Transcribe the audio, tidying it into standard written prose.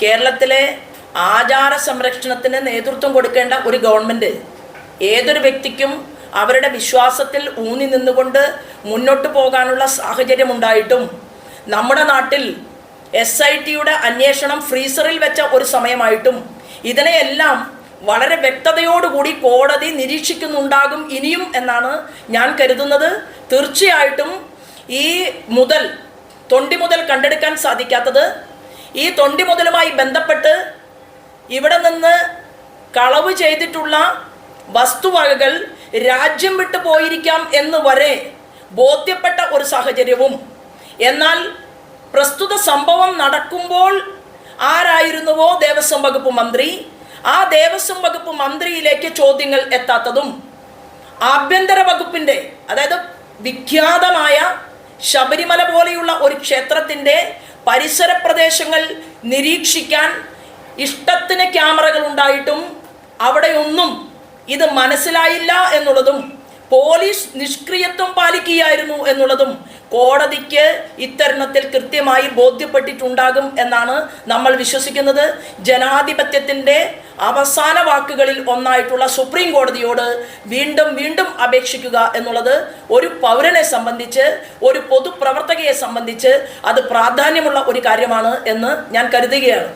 കേരളത്തിലെ ആചാര സംരക്ഷണത്തിന് നേതൃത്വം കൊടുക്കേണ്ട ഒരു ഗവൺമെൻറ് ഏതൊരു വ്യക്തിക്കും അവരുടെ വിശ്വാസത്തിൽ ഊന്നി നിന്നുകൊണ്ട് മുന്നോട്ട് പോകാനുള്ള സാഹചര്യമുണ്ടായിട്ടും നമ്മുടെ നാട്ടിൽ SITയുടെ അന്വേഷണം ഫ്രീസറിൽ വെച്ച ഒരു സമയമായിട്ടും ഇതിനെയെല്ലാം വളരെ വ്യക്തതയോടുകൂടി കോടതി നിരീക്ഷിക്കുന്നുണ്ടാകും ഇനിയും എന്നാണ് ഞാൻ കരുതുന്നത്. തീർച്ചയായിട്ടും ഈ തൊണ്ടി മുതൽ കണ്ടെടുക്കാൻ സാധിക്കാത്തത്, ഈ തൊണ്ടി മുതലുമായി ബന്ധപ്പെട്ട് ഇവിടെ നിന്ന് കളവ് ചെയ്തിട്ടുള്ള വസ്തുവകകൾ രാജ്യം വിട്ടു പോയിരിക്കാം എന്ന് വരെ ബോധ്യപ്പെട്ട ഒരു സാഹചര്യവും, എന്നാൽ പ്രസ്തുത സംഭവം നടക്കുമ്പോൾ ആരായിരുന്നുവോ ദേവസ്വം വകുപ്പ് മന്ത്രി, ആ ദേവസ്വം വകുപ്പ് മന്ത്രിയിലേക്ക് ചോദ്യങ്ങൾ എത്താത്തതും, ആഭ്യന്തര വകുപ്പിൻ്റെ, അതായത് വിഖ്യാതമായ ശബരിമല പോലെയുള്ള ഒരു ക്ഷേത്രത്തിൻ്റെ പരിസര പ്രദേശങ്ങൾ നിരീക്ഷിക്കാൻ ഇഷ്ടത്തിന് ക്യാമറകൾ ഉണ്ടായിട്ടും അവിടെയൊന്നും ഇത് മനസ്സിലായില്ല എന്നുള്ളതും പോലീസ് നിഷ്ക്രിയത്വം പാലിക്കുകയായിരുന്നു എന്നുള്ളതും കോടതിക്ക് ഇത്തരുണത്തിൽ കൃത്യമായി ബോധ്യപ്പെട്ടിട്ടുണ്ടാകും എന്നാണ് നമ്മൾ വിശ്വസിക്കുന്നത്. ജനാധിപത്യത്തിൻ്റെ അവസാന വാക്കുകളിൽ ഒന്നായിട്ടുള്ള സുപ്രീം കോടതിയോട് വീണ്ടും വീണ്ടും അപേക്ഷിക്കുക എന്നുള്ളത് ഒരു പൗരനെ സംബന്ധിച്ച്, ഒരു പൊതുപ്രവർത്തകയെ സംബന്ധിച്ച് അത് പ്രാധാന്യമുള്ള ഒരു കാര്യമാണ് എന്ന് ഞാൻ കരുതുകയാണ്.